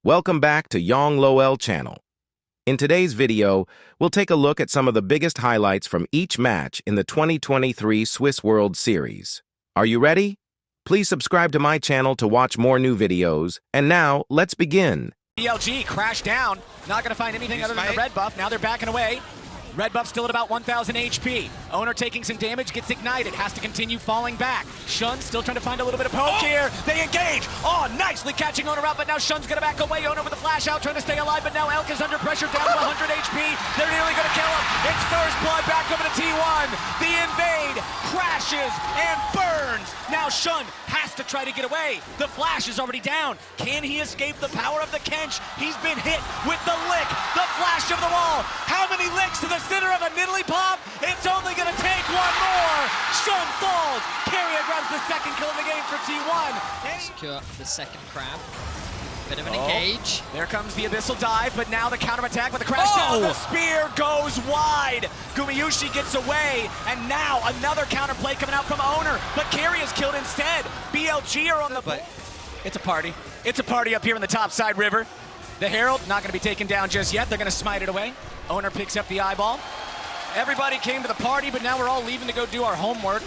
Welcome back to Yong Loel channel. In today's video, we'll take a look at some of the biggest highlights from each match in the 2023 Swiss World Series. Are you ready? Please subscribe to my channel to watch more new videos. And now, let's begin. BLG crashed down. Not going to find anything other than the red buff. Now they're backing away. Red buff still at about 1,000 HP. Owner taking some damage, gets ignited, has to continue falling back. Shun still trying to find a little bit of poke here. They engage. Oh, nicely catching Owner out, but now Shun's going to back away. Owner with a flash out, trying to stay alive, but now Elk is under pressure, down to 100 HP. They're nearly going to kill him. It's first blood back over to T1. The invade crashes and burns. Now Shun has to try to get away. The flash is already down. Can he escape the power of the Kench? He's been hit with the lick, the flash of the wall. How many licks to the center of a Nidalee pop? It's only going to take one more. Shun falls. Carrier grabs the second kill of the game for T1. Secure the second crab. Bit of an engage. There comes the Abyssal dive, but now the counterattack with the crash down. The spear goes wide. Gumayushi gets away, and now another counterplay coming out from Owner, but Carry is killed instead. BLG are on the board. It's a party. It's a party up here in the top side river. The Herald not going to be taken down just yet. They're going to smite it away. Owner picks up the eyeball. Everybody came to the party, but now we're all leaving to go do our homework.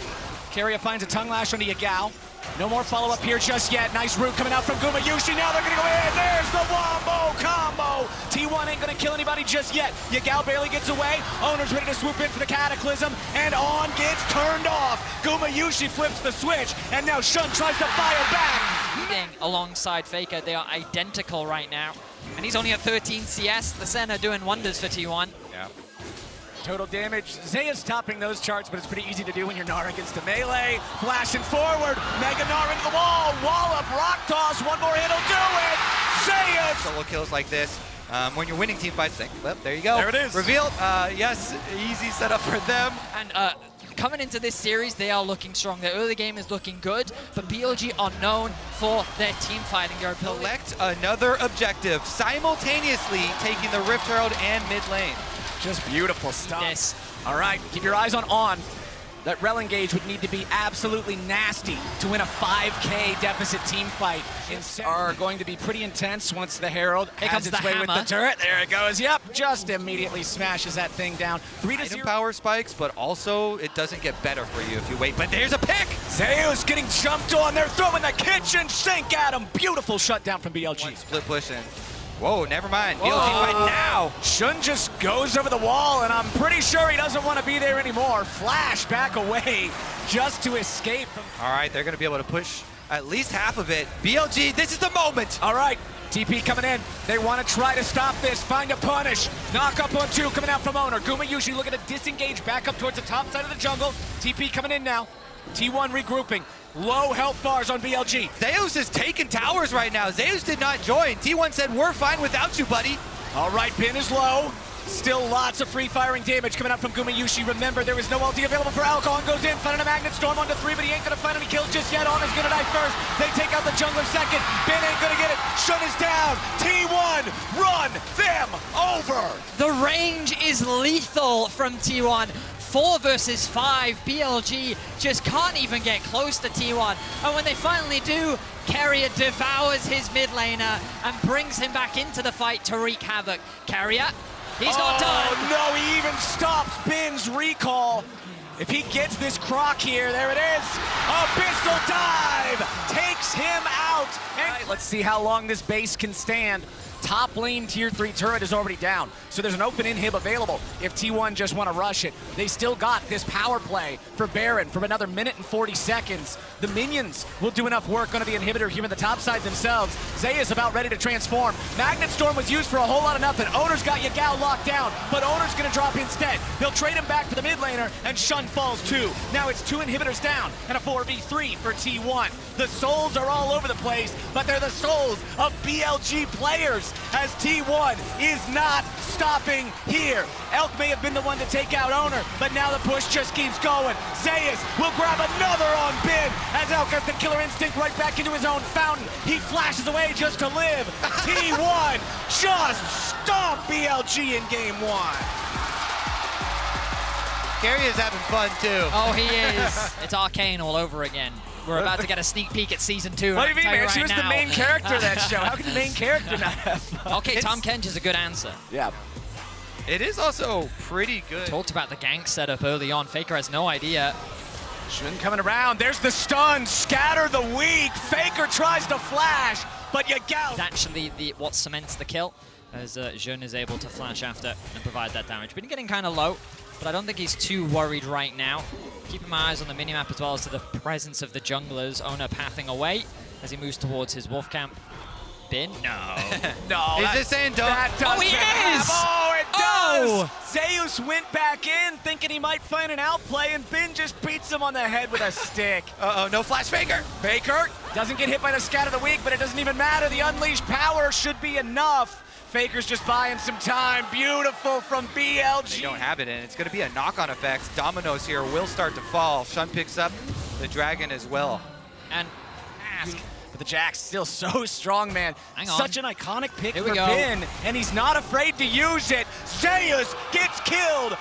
Carrier finds a tongue lash on the Yagao. No more follow-up here just yet. Nice root coming out from Gumayushi. Now they're going to go in. There's the wombo combo. T1 ain't going to kill anybody just yet. Yagao barely gets away. Owner's ready to swoop in for the Cataclysm. And on gets turned off. Gumayushi flips the switch. And now Shun tries to fire back. Leading alongside Faker. They are identical right now. And he's only at 13 CS. The Senna doing wonders for T1. Yeah. Total damage. Zaya's topping those charts, but it's pretty easy to do when you're Gnar against a melee. Flashing forward. Mega Gnar into the wall. Wall up. Rock toss. One more hit will do it. Zaya's. Solo kills like this. When you're winning team fights, think, well, there you go. There it is. Revealed. Yes, easy setup for them. And coming into this series, they are looking strong. Their early game is looking good, but BLG are known for their team fighting. Their ability. Select another objective, simultaneously taking the Rift Herald and mid lane. Just beautiful stuff. Yes. All right, keep your eyes on. That rel engage would need to be absolutely nasty to win a 5K deficit team fight. Are going to be pretty intense once the Herald has its way with the turret. There it goes. Yep, just immediately smashes that thing down. 3-0 power spikes, but also it doesn't get better for you if you wait. But there's a pick. Zeus getting jumped on. They're throwing the kitchen sink at him. Beautiful shutdown from BLG. One split push in. Whoa, never mind. BLG fight now. Shun just goes over the wall, and I'm pretty sure he doesn't want to be there anymore. Flash back away just to escape. All right, they're going to be able to push at least half of it. BLG, this is the moment. All right, TP coming in. They want to try to stop this, find a punish. Knock up on two coming out from Owner. Gumayushi looking to disengage back up towards the top side of the jungle. TP coming in now. T1 regrouping. Low health bars on BLG. Zeus is taking towers right now. Zeus did not join. T1 said, we're fine without you, buddy. All right, pin is low. Still lots of free firing damage coming out from Gumayushi. Remember, there is no ulti available for Alcon. Goes in, finding a Magnet Storm onto 3, but he ain't gonna find any kills just yet. On is gonna die first. They take out the jungler second. Ben ain't gonna get it. Shun is down. T1, run them over. The range is lethal from T1. 4 versus 5, BLG just can't even get close to T1. And when they finally do, Carrier devours his mid laner and brings him back into the fight to wreak havoc. Carrier, he's not done. Oh no, he even stops Ben's recall. If he gets this croc here, there it is. Abyssal dive takes him out. And let's see how long this base can stand. Top lane tier 3 turret is already down, so there's an open inhib available if T1 just want to rush it. They still got this power play for Baron for another minute and 40 seconds. The minions will do enough work under the inhibitor here in the top side themselves. Zay is about ready to transform. Magnet Storm was used for a whole lot of nothing. Owner's got Yagao locked down, but Owner's going to drop instead. They'll trade him back for the mid laner, and Shun falls too. Now it's 2 inhibitors down and a 4v3 for T1. The souls are all over the place, but they're the souls of BLG players, as T1 is not stopping here. Elk may have been the one to take out Owner, but now the push just keeps going. Zayas will grab another on Ben, as Elk has the killer instinct right back into his own fountain. He flashes away just to live. T1 just stomp BLG in game 1. Carrier's having fun too. Oh, he is. It's Arcane all over again. We're about to get a sneak peek at season 2. What do you mean, man? Right She was the now. main character of that show. How can the main character not have? Okay, Tom Kench is a good answer. Yeah. It is also pretty good. Talked about the gank setup early on. Faker has no idea. Jun coming around. There's the stun. Scatter the weak. Faker tries to flash, but Yagao. It's actually what cements the kill, as Jun is able to flash after and provide that damage. Been getting kind of low, but I don't think he's too worried right now. Keeping my eyes on the minimap as well as to the presence of the junglers. Owner pathing away as he moves towards his wolf camp. Bin? No. No. Is this saying don't? That doesn't he have- is! Oh, it Oh! does! Zeus went back in thinking he might find an outplay, and Bin just beats him on the head with a stick. Uh-oh, no flash Faker. Faker doesn't get hit by the scatter of the weak, but it doesn't even matter. The unleashed power should be enough. Faker's just buying some time. Beautiful from BLG. They don't have it, and it's going to be a knock-on effect. Dominoes here will start to fall. Shun picks up the dragon as well. And But the Jack's still so strong, man. Hang on. Such an iconic pick Here for we go. Bin, and he's not afraid to use it. Zeus gets killed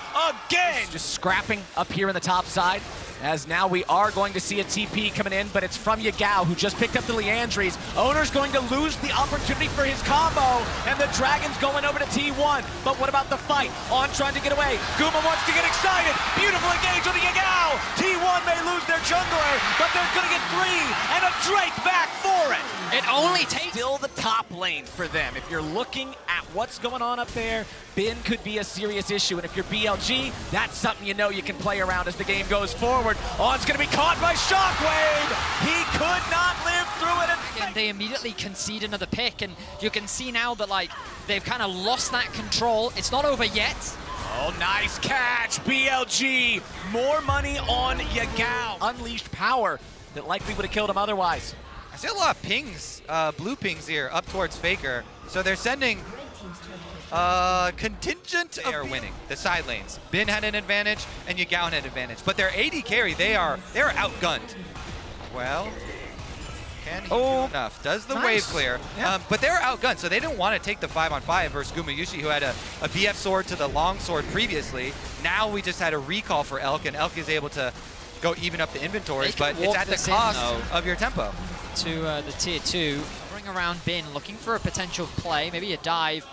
again. Just scrapping up here in the top side, as now we are going to see a TP coming in, but it's from Yagao, who just picked up the Leandries. Owner's going to lose the opportunity for his combo, and the Dragon's going over to T1. But what about the fight? On trying to get away. Guma wants to get excited. Beautiful engage with the Yagao. T1 may lose their jungler, but they're going to get 3, and a Drake back for it. it only takes... Still the top lane for them. If you're looking at what's going on up there, Bin could be a serious issue. And if you're BLG, that's something you know you can play around as the game goes forward. On's going to be caught by Shockwave. He could not live through it. And they immediately concede another pick, and you can see now that like they've kind of lost that control. It's not over yet. Oh, nice catch, BLG. More money on Yagao. Unleashed power that likely would have killed him otherwise. I see a lot of pings, blue pings here up towards Faker. So they're sending contingent of winning the side lanes. Bin had an advantage and Yagao had an advantage. But their AD carry, they're outgunned. Well, can he do enough? Does the wave clear? Yeah. But they're outgunned, so they didn't want to take the 5-on-5 versus Gumayushi, who had a BF sword to the long sword previously. Now we just had a recall for Elk, and Elk is able to go even up the inventories, They can but it's walk at the this in, cost though. of your tempo. To the tier 2, bring around Bin, looking for a potential play, maybe a dive.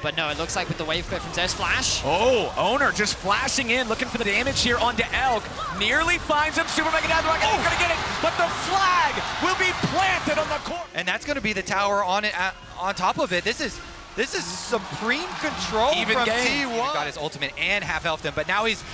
But no, it looks like with the wave clear from Zeus Flash. Oh, Owner just flashing in, looking for the damage here onto Elk. Nearly finds him. Super Mega Death Rocket ain't gonna get it, but the flag will be planted on the court. And that's going to be the tower on it on top of it. This is supreme control Even from game. T1. He got his ultimate and half-healthed him, but now he's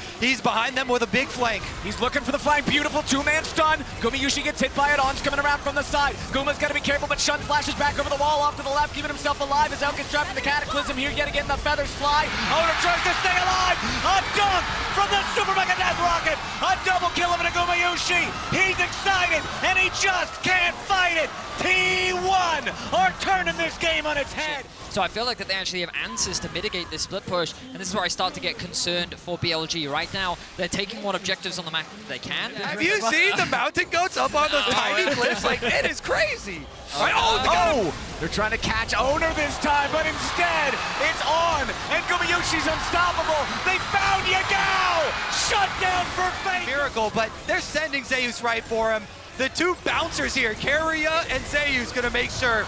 behind them with a big flank. He's looking for the flank. Beautiful two-man stun. Gumayushi gets hit by it. On's coming around from the side. Guma's got to be careful, but Shun flashes back over the wall off to the left, keeping himself alive as Elk gets trapped in the Cataclysm here. Yet again, the feathers fly. Owner tries to stay alive. A dunk from the Super Mega Death Rocket. A double kill of Gumayushi. He's excited, and he just can't fight it. T1 are turning this game on its head. So I feel like that they actually have answers to mitigate this split push, and this is where I start to get concerned for BLG. Right now, they're taking what objectives on the map they can. Have you seen the mountain goats up on those tiny cliffs? Like, it is crazy. They're trying to catch Owner this time, but instead, it's on, and Gumayushi's unstoppable. They found Yagao! Shut down for fate! Miracle, but they're sending Zeus right for him. The two bouncers here, Keria and Zeus, gonna make sure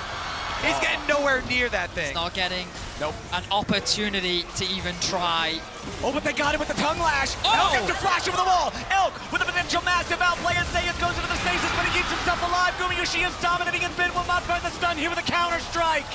he's getting nowhere near that thing. Not getting an opportunity to even try. Oh, but they got him with the tongue lash. Oh! Elk has to flash over the wall. Elk with a potential massive outplay, and Zeus goes into the stasis, but he keeps himself alive. Gumayushi is dominating, and Bin will not find the stun here with a counter strike.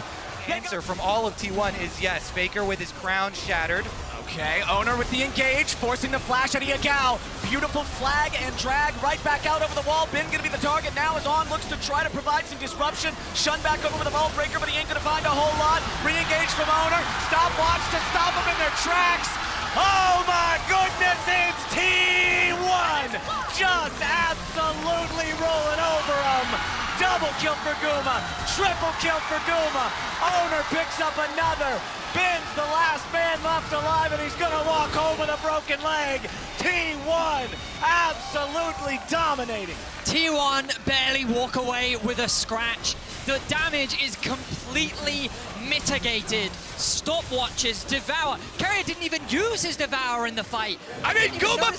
Answer from all of T1 is yes. Faker with his crown shattered. Okay, Owner with the engage, forcing the flash at Yagao. Beautiful flag and drag right back out over the wall. Bin gonna be the target now as On looks to try to provide some disruption. Shun back over with the ball breaker, but he ain't gonna find a whole lot. Re-engage from Owner. Stopwatch to stop them in their tracks. Oh my goodness, it's T1! Just absolutely rolling over them. Double kill for Guma, triple kill for Guma. Owner picks up another. Bin's the last man left alive, and he's gonna walk home with a broken leg. T1 absolutely dominating. T1 barely walk away with a scratch. The damage is completely mitigated, stopwatches, Devour. Carrier didn't even use his Devour in the fight. I mean, Guma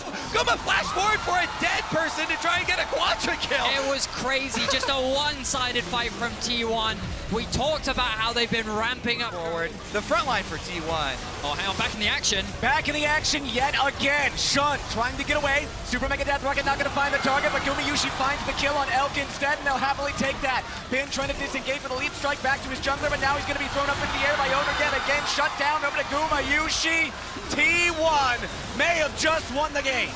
flash forward for a dead person to try and get a quadra kill. It was crazy, just a one-sided fight from T1. We talked about how they've been ramping up Forward, the front line for T1. Oh, hang on, back in the action. Back in the action yet again. Shun trying to get away. Super Mega Death Rocket not going to find the target, but Gumayushi finds the kill on Elk instead, and they'll happily take that. Bin trying to disengage with a leap strike back to his jungler, but now he's going to be thrown up into the air by Owner yet again. Shut down over to Gumayushi. T1 may have just won the game.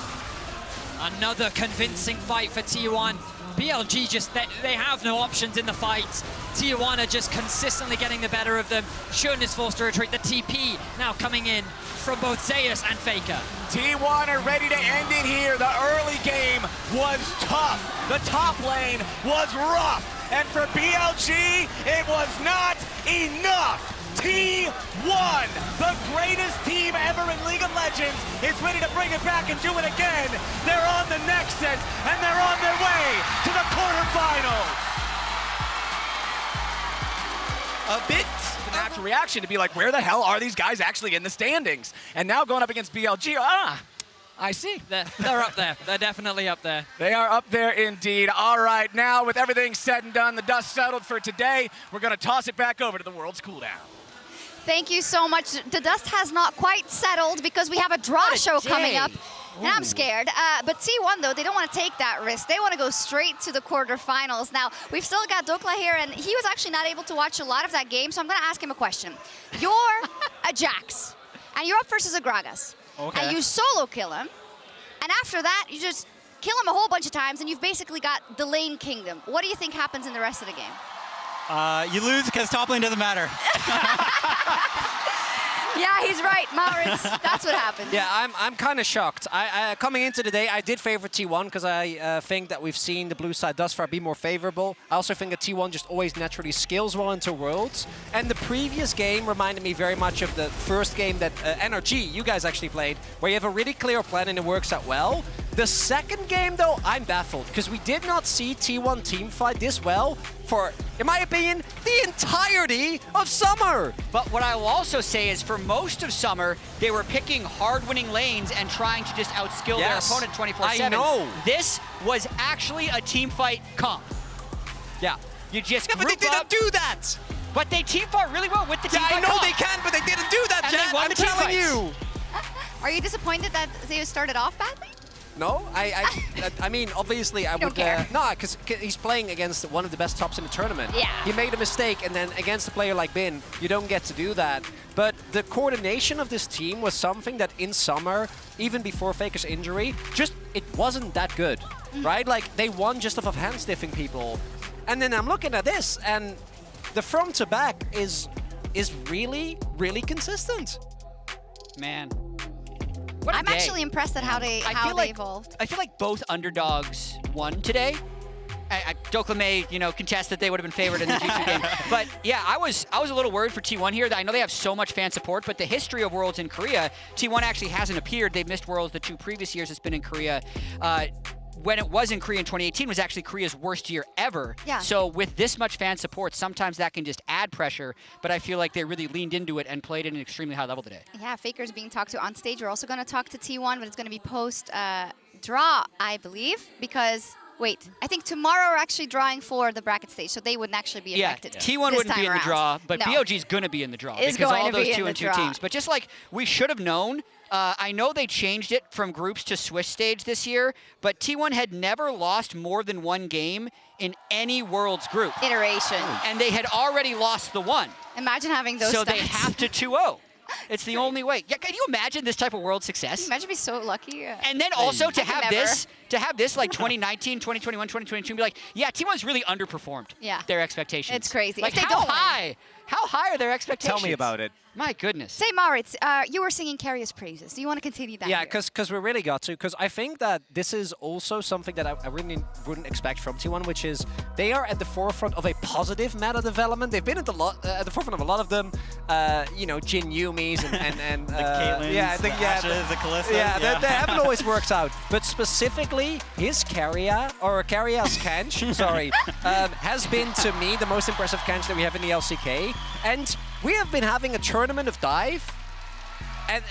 Another convincing fight for T1. BLG just, they have no options in the fight. T1 are just consistently getting the better of them. Shun is forced to retreat. The TP now coming in from both Zeus and Faker. T1 are ready to end it here. The early game was tough. The top lane was rough. And for BLG, it was not enough. T1, the greatest team ever in League of Legends, is ready to bring it back and do it again. They're on the Nexus, and they're on their way to the quarterfinals. A bit of a natural reaction to be like, where the hell are these guys actually in the standings? And now going up against BLG, I see. They're up there. They're definitely up there. They are up there indeed. All right, now with everything said and done, the dust settled for today, we're going to toss it back over to the World's Cooldown. Thank you so much. The dust has not quite settled because we have a draw show coming up. And I'm scared. But T1, though, they don't want to take that risk. They want to go straight to the quarterfinals. Now, we've still got Dokla here, and he was actually not able to watch a lot of that game, so I'm going to ask him a question. You're a Jax, and you're up versus a Gragas. Okay. And you solo kill him, and after that, you just kill him a whole bunch of times, and you've basically got the lane kingdom. What do you think happens in the rest of the game? You lose because top lane doesn't matter. Yeah, he's right, Maurits. That's what happens. Yeah, I'm kind of shocked. Coming into the day, I did favor T1 because I think that we've seen the blue side thus far be more favorable. I also think that T1 just always naturally scales well into Worlds. And the previous game reminded me very much of the first game that NRG, you guys actually played, where you have a really clear plan and it works out well. The second game, though, I'm baffled because we did not see T1 teamfight this well for, in my opinion, the entirety of summer. But what I will also say is for most of summer, they were picking hard-winning lanes and trying to just outskill their opponent 24/7. I know. This was actually a team fight comp. Yeah. You just Yeah, but they group didn't up, do that. but they team fought really well with the team Yeah, I fight know comp. they can, but they didn't do that, And they Jan. won I'm the team telling fights. you. Are you disappointed that Zeus started off badly? No, I mean, obviously I don't would. care. No, because he's playing against one of the best tops in the tournament. Yeah. He made a mistake, and then against a player like Bin, you don't get to do that. But the coordination of this team was something that in summer, even before Faker's injury, just it wasn't that good, right? Like they won just off of hand stiffing people, and then I'm looking at this, and the front to back is really, really consistent. Man. What a I'm day. actually impressed at how they evolved. I feel like both underdogs won today. Dokla may, contest that they would have been favored in the G2 game. But yeah, I was a little worried for T1 here. I know they have so much fan support, but the history of Worlds in Korea, T1 actually hasn't appeared. They've missed Worlds the 2 previous years it's been in Korea. When it was in Korea in 2018 was actually Korea's worst year ever. Yeah. So with this much fan support, sometimes that can just add pressure, but I feel like they really leaned into it and played at an extremely high level today. Yeah, Faker's being talked to on stage. We're also going to talk to T1, but it's going to be post-draw, I believe, because... Wait, I think tomorrow we're actually drawing for the bracket stage, so they wouldn't actually be affected. T1 wouldn't be in the draw, but BLG's going to be in the draw Is because going all to those be in 2 the and 2 draw. teams. But just like we should have known, I know they changed it from groups to Swiss stage this year, but T1 had never lost more than 1 game in any Worlds group. Iteration. And they had already lost the 1. Imagine having those So stats. they have to 2-0. It's the only way. Yeah, can you imagine this type of World success? Imagine being so lucky. And then also to I could have never. this like 2019, 2021, 2022, and be like, yeah, T1's really underperformed their expectations. It's crazy. Like If they how don't win. high? How high are their expectations? Tell me about it. My goodness. Say, Maurits, you were singing Carrier's praises. Do you want to continue that? Yeah, here? because we really got to. Because I think that this is also something that I really wouldn't expect from T1, which is they are at the forefront of a positive meta development. They've been at the forefront of a lot of them. Jin Yumis and the Caitlins, the Ashes, the Kalystas. Yeah, they haven't always worked out. But specifically, his Carrier's Kench, sorry, has been to me the most impressive Kench that we have in the LCK. And we have been having a tournament of dive,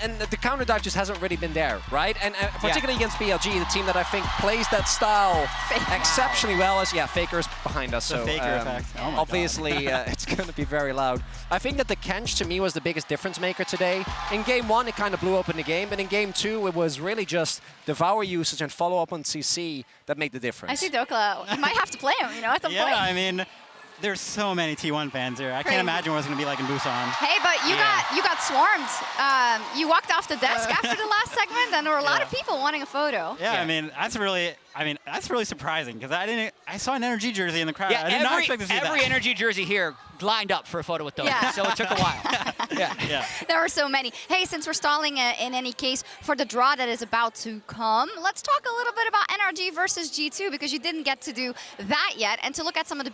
and the counter dive just hasn't really been there, right? And particularly against BLG, the team that I think plays that style exceptionally well. As Faker's behind us, so Faker effect. Oh my obviously it's going to be very loud. I think that the Kench to me was the biggest difference maker today. In game 1, it kind of blew open the game, but in game 2, it was really just Devour usage and follow up on CC that made the difference. I see Dokla. You might have to play him, you know, at some point. Yeah, I mean, there's so many T1 fans here. I Crazy. can't imagine what it's going to be like in Busan. Hey, but you got swarmed. You walked off the desk after the last segment, and there were a lot of people wanting a photo. Yeah, I mean, that's really surprising because I saw an energy jersey in the crowd. Yeah, I did not expect to see every that. energy jersey here lined up for a photo with those, Yeah. so it took a while. Yeah. There were so many. Hey, since we're stalling in any case for the draw that is about to come, let's talk a little bit about NRG versus G2 because you didn't get to do that yet. And to look at some of the